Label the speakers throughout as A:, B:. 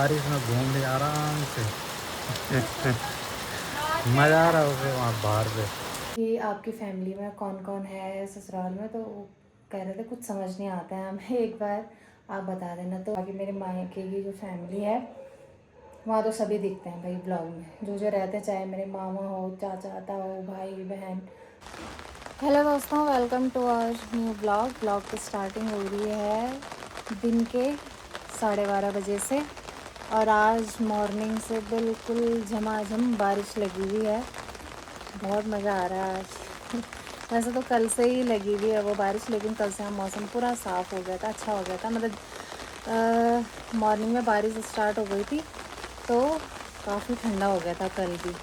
A: बारिश में घूम रही आराम से। मज़ा आ रहा है उसे वहाँ बाहर पे।
B: कि आपकी फैमिली में कौन कौन है ससुराल में, तो वो कह रहे थे कुछ समझ नहीं आता है हमें, एक बार आप बता देना। तो बाकी मेरे मायके की जो फैमिली है वहाँ तो सभी दिखते हैं भाई ब्लॉग में, जो जो रहते हैं, चाहे मेरे मामा हो, चाचा ताऊ, भाई बहन। हेलो दोस्तों, welcome to our new blog की स्टार्टिंग हो रही है दिन के 12:30 बजे से। और आज मॉर्निंग से बिल्कुल झमाझम बारिश लगी हुई है, बहुत मज़ा आ रहा है आज। वैसे तो कल से ही लगी हुई है वो बारिश, लेकिन कल से मौसम पूरा साफ़ हो गया था, अच्छा हो गया था। मतलब मॉर्निंग में बारिश स्टार्ट हो गई थी तो काफ़ी ठंडा हो गया था कल भी।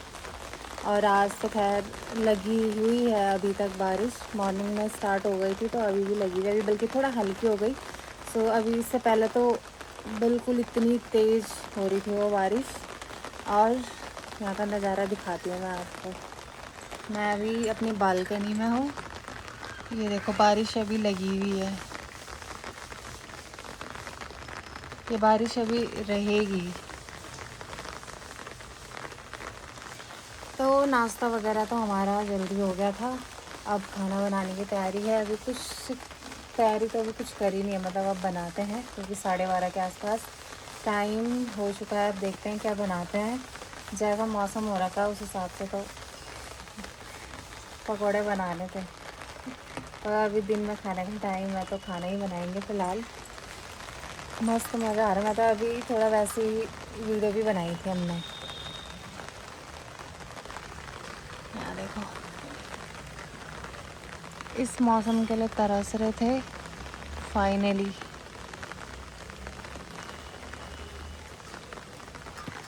B: और आज तो खैर लगी हुई है अभी तक बारिश, मॉर्निंग में स्टार्ट हो गई थी तो अभी भी लगी हुई है, अभी बल्कि थोड़ा हल्की हो गई। सो अभी इससे पहले तो बिल्कुल इतनी तेज़ हो रही थी वो बारिश। और यहाँ का नज़ारा दिखाती हूँ मैं आपको। मैं अभी अपनी बालकनी में हूँ, ये देखो बारिश अभी लगी हुई है, ये बारिश अभी रहेगी। तो नाश्ता वगैरह तो हमारा जल्दी हो गया था, अब खाना बनाने की तैयारी है। अभी कुछ तैयारी तो अभी कुछ करी नहीं है, मतलब अब बनाते हैं क्योंकि 12:30 के आसपास टाइम हो चुका है। अब देखते हैं क्या बनाते हैं, जैसा मौसम हो रखा है उस हिसाब से तो पकौड़े बनाने थे। और अभी दिन में खाने का टाइम है तो खाना ही बनाएंगे फ़िलहाल। मस्त मज़ा आ रहा है। मैं तो अभी थोड़ा वैसे ही वीडियो भी बनाई थी हमने, यहाँ देखो इस मौसम के लिए तरस रहे थे फाइनली।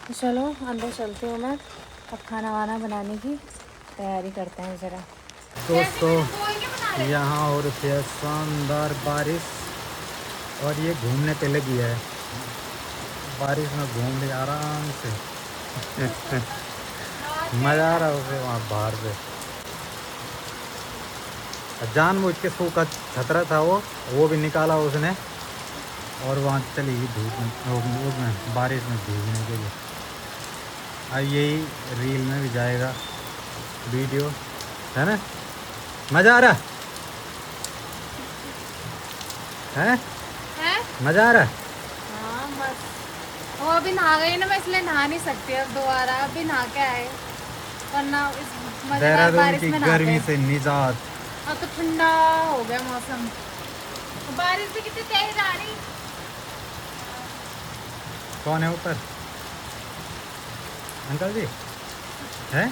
B: तो चलो अंदर चलते हैं, मैं अब खाना वाना बनाने की तैयारी करते हैं ज़रा।
A: दोस्तों यहाँ हो रही है शानदार बारिश और ये घूमने पे लगी है, बारिश में घूम रही आराम से। मज़ा आ रहा है उसे वहाँ बाहर पे। जानबूझ के सूखा छतरा था वो भी निकाला उसने और वहाँ चली गई धूप में बारिश में भीगने के लिए। अब यही रील में भी जाएगा वीडियो, है ना? मज़ा आ रहा है? मज़ा आ रहा है।
B: हाँ मस्त। वो अभी नहा गई ना, मैं इसलिए नहा नहीं सकती अब दोबारा, अभी नहा के आए, वरना इस मज़ेदार
A: देहरादून
B: बारिश
A: की
B: में नहाते
A: गर्मी
B: हैं।
A: से निजात।
B: अब तो ठंडा हो गया मौसम, बारिश भी कितनी तेज आ रही
A: कौन है ऊपर? अंकल जी है?
B: है।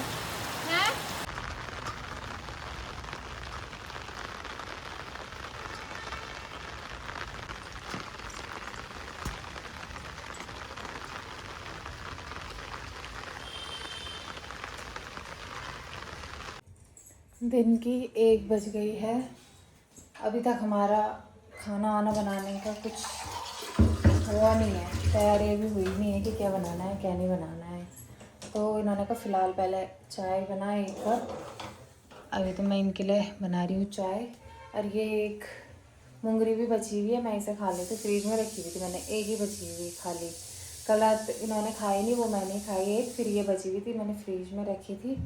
B: दिन की 1 बज गई है, अभी तक हमारा खाना वाना बनाने का कुछ हुआ नहीं है, तैयारी भी हुई नहीं है कि क्या बनाना है क्या नहीं बनाना है। तो इन्होंने कहा फ़िलहाल पहले चाय बनाए 1 कप, अभी तो मैं इनके लिए बना रही हूँ चाय। और ये एक मूंगरी भी बची हुई है, मैं इसे खा लेती, फ्रिज में रखी हुई थी मैंने, एक ही बची हुई खाली। कल रात इन्होंने खाई नहीं, वो मैंने खाई एक, फिर ये बची हुई थी मैंने फ्रिज में रखी थी,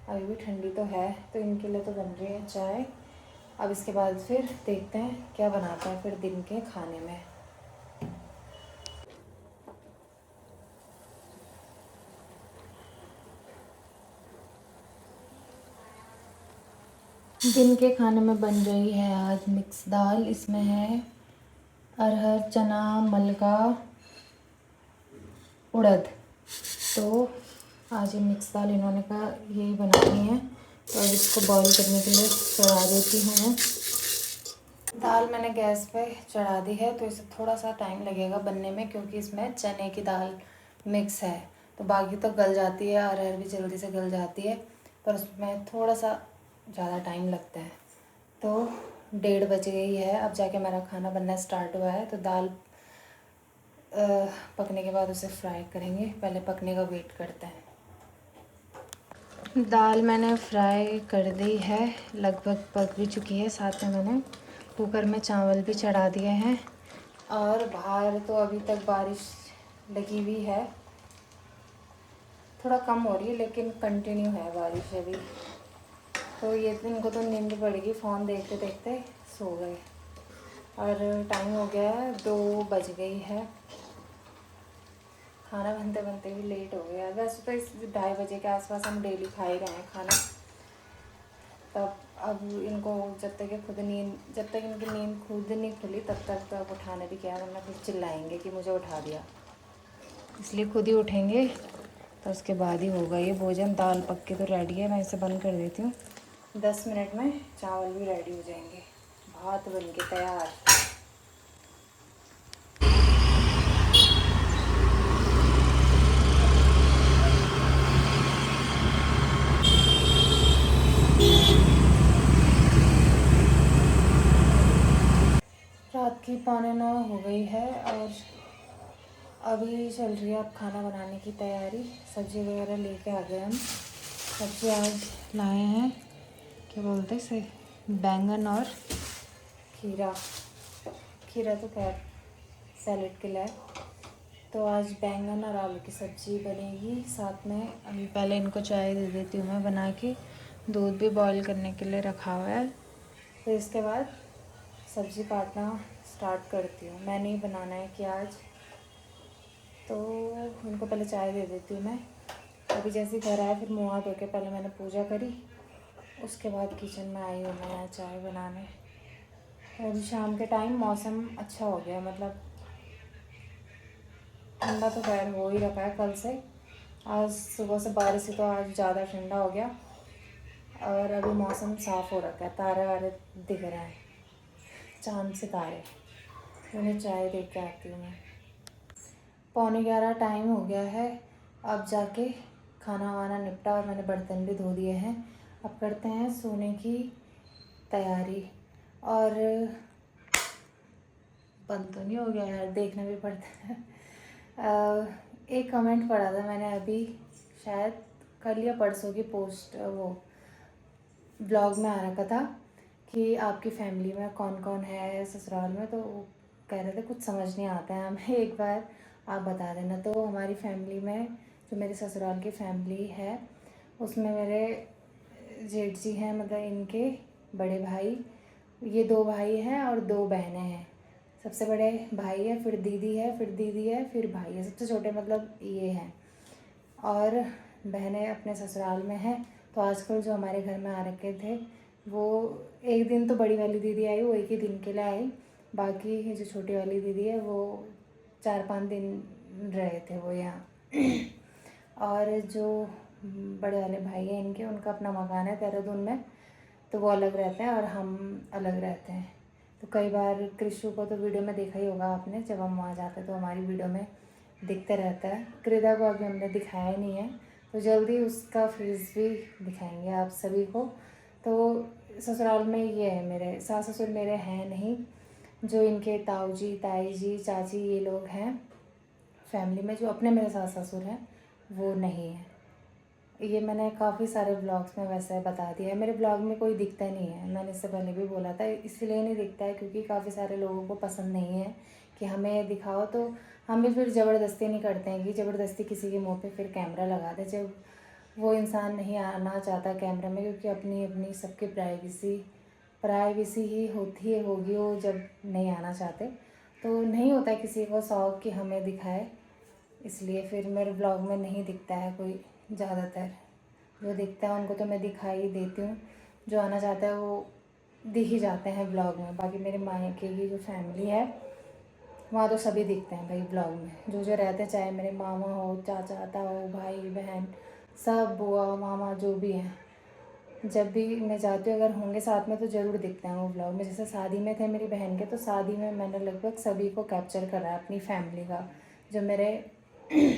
B: अभी भी ठंडी तो है। तो इनके लिए तो बन रही है चाय। अब इसके बाद फिर देखते हैं क्या बनाते हैं फिर दिन के खाने में। दिन के खाने में बन रही है आज मिक्स दाल, इसमें है अरहर, चना, मलका, उड़द। तो आज ये मिक्स दाल इन्होंने कहा यही बनानी है, तो अब इसको बॉईल करने के लिए चढ़ा देती हूँ मैं। दाल मैंने गैस पे चढ़ा दी है, तो इसे थोड़ा सा टाइम लगेगा बनने में क्योंकि इसमें चने की दाल मिक्स है। तो बाकी तो गल जाती है, अरहर भी जल्दी से गल जाती है, पर उसमें थोड़ा सा ज़्यादा टाइम लगता है। तो 1:30 बज गई है, अब जाके मेरा खाना बनना स्टार्ट हुआ है। तो दाल पकने के बाद उसे फ्राई करेंगे, पहले पकने का वेट करते हैं। दाल मैंने फ्राई कर दी है, लगभग पक भी चुकी है। साथ में मैंने कुकर में चावल भी चढ़ा दिए हैं। और बाहर तो अभी तक बारिश लगी हुई है, थोड़ा कम हो रही है लेकिन कंटिन्यू है बारिश अभी। तो ये इनको तो नींद पड़ गई, फ़ोन देखते देखते सो गए। और टाइम हो गया है 2 बज गई है, खाना बनते बनते भी लेट हो गया। वैसे तो इस 2:30 बजे के आसपास हम डेली खा ही रहे हैं खाना। तब अब इनको जब तक इनकी नींद खुद नहीं खुली तब तक तो अब उठाने भी क्या, वरना फिर चिल्लाएंगे कि मुझे उठा दिया। इसलिए खुद ही उठेंगे तो उसके बाद ही होगा ये भोजन। दाल पक के तो रेडी है, मैं इसे बंद कर देती हूँ। 10 मिनट में चावल भी रेडी हो जाएंगे, भात बन के तैयार। रात की 8:45 हो गई है और अभी चल रही है अब खाना बनाने की तैयारी। सब्ज़ी वगैरह लेके आ गए हम। सब्ज़ी आज लाए हैं, क्या बोलते हैं इसे, बैंगन और खीरा। खीरा तो खैर सैलेड के लिए है। तो आज बैंगन और आलू की सब्ज़ी बनेगी साथ में। अभी पहले इनको चाय दे देती हूँ मैं बना के, दूध भी बॉईल करने के लिए रखा हुआ है। फिर इसके बाद सब्ज़ी काटना स्टार्ट करती हूँ। मैंने ही बनाना है कि आज, तो उनको पहले चाय दे देती हूँ मैं। अभी जैसे घर आए फिर मुँह हाथ धो के पहले मैंने पूजा करी, उसके बाद किचन में आई हूँ मैं यहाँ चाय बनाने। अभी शाम के टाइम मौसम अच्छा हो गया, मतलब ठंडा तो खैर हो ही रखा है कल से। आज सुबह से बारिश से तो आज ज़्यादा ठंडा हो गया और अभी मौसम साफ़ हो रखा है, तारे वारे दिख रहे हैं, चाँद सितारे। उन्हें चाय दे के आती हूँ मैं। 11:15 टाइम हो गया है, अब जाके खाना वाना निपटा और मैंने बर्तन भी धो दिए हैं। अब करते हैं सोने की तैयारी। और बंद तो नहीं हो गया यार, देखना भी पड़ता है। एक कमेंट पढ़ा था मैंने अभी, शायद कल या परसों की पोस्ट, वो ब्लॉग में आ रखा था कि आपकी फैमिली में कौन कौन है ससुराल में। तो वो कह रहे थे कुछ समझ नहीं आता है हमें, एक बार आप बता देना। तो हमारी फैमिली में, जो मेरे ससुराल की फैमिली है, उसमें मेरे जेठ जी हैं, मतलब इनके बड़े भाई, ये 2 भाई हैं और 2 बहनें हैं। सबसे बड़े भाई है, फिर दीदी है, फिर दीदी है, फिर भाई है। सबसे छोटे मतलब ये हैं, और बहनें अपने ससुराल में हैं। तो आजकल जो हमारे घर में आ रखे थे, वो एक दिन तो बड़ी वाली दीदी आई, वो एक ही दिन के लिए आई। बाकी जो छोटी वाली दीदी है वो 4-5 दिन रहे थे वो यहाँ। और जो बड़े वाले भाई हैं इनके, उनका अपना मकान है देहरादून में, तो वो अलग रहते हैं और हम अलग रहते हैं। तो कई बार कृषु को तो वीडियो में देखा ही होगा आपने, जब हम वहाँ जाते हैं तो हमारी वीडियो में दिखते रहता है। कृदा को अभी हमने दिखाया नहीं है, तो जल्दी उसका फेस भी दिखाएंगे आप सभी को। तो ससुराल में ये है, मेरे सास ससुर मेरे हैं नहीं, जो इनके ताऊ जी, ताई जी, चाची, ये लोग हैं फैमिली में। जो अपने मेरे सास ससुर हैं वो नहीं है। ये मैंने काफ़ी सारे ब्लॉग्स में वैसे बता दिया है। मेरे ब्लॉग में कोई दिखता नहीं है, मैंने इससे पहले भी बोला था। इसलिए नहीं दिखता है क्योंकि काफ़ी सारे लोगों को पसंद नहीं है कि हमें दिखाओ, तो हम भी फिर ज़बरदस्ती नहीं करते हैं कि ज़बरदस्ती किसी के मुंह पे फिर कैमरा लगा दे, जब वो इंसान नहीं आना चाहता कैमरे में। क्योंकि अपनी अपनी सबकी प्राइवेसी ही होती है, होगी वो जब नहीं आना चाहते। तो नहीं होता है किसी को शौक़ कि हमें दिखाए, इसलिए फिर मेरे ब्लॉग में नहीं दिखता है कोई। ज़्यादातर जो दिखता है उनको तो मैं दिखाई देती हूँ, जो आना चाहता है वो दिख ही जाते हैं ब्लॉग में। बाकी मेरे मायके की जो फैमिली है वहाँ तो सभी दिखते हैं भाई ब्लॉग में, जो जो रहते हैं, चाहे मेरे मामा हो, चाचा ताऊ, भाई बहन, सब बुआ मामा जो भी हैं। जब भी मैं जाती हूँ अगर होंगे साथ में तो ज़रूर दिखते हैं वो ब्लॉग में। जैसे शादी में थे मेरी बहन के, तो शादी में मैंने लगभग सभी को कैप्चर करा है, अपनी फैमिली का, जो मेरे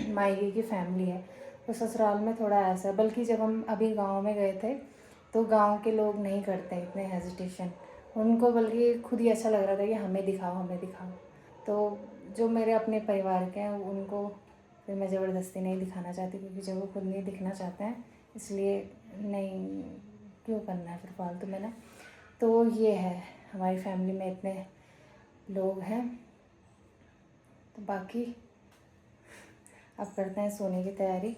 B: मायके की फैमिली है। तो ससुराल में थोड़ा ऐसा, बल्कि जब हम अभी गांव में गए थे तो गांव के लोग नहीं करते इतने हेजिटेशन, उनको बल्कि खुद ही अच्छा लग रहा था कि हमें दिखाओ हमें दिखाओ। तो जो मेरे अपने परिवार के हैं उनको फिर मैं ज़बरदस्ती नहीं दिखाना चाहती, क्योंकि जब वो खुद नहीं दिखना चाहते हैं, इसलिए नहीं, क्यों करना है फिर फालतू में ना। तो ये है, हमारी फैमिली में इतने लोग हैं। तो बाकी अब करते हैं सोने की तैयारी।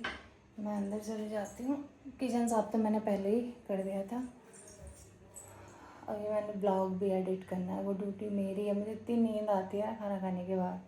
B: मैं अंदर चली जाती हूँ। किचन साफ तो मैंने पहले ही कर दिया था। और ये मैंने ब्लॉग भी एडिट करना है, वो ड्यूटी मेरी है। मुझे इतनी नींद आती है खाना खाने के बाद।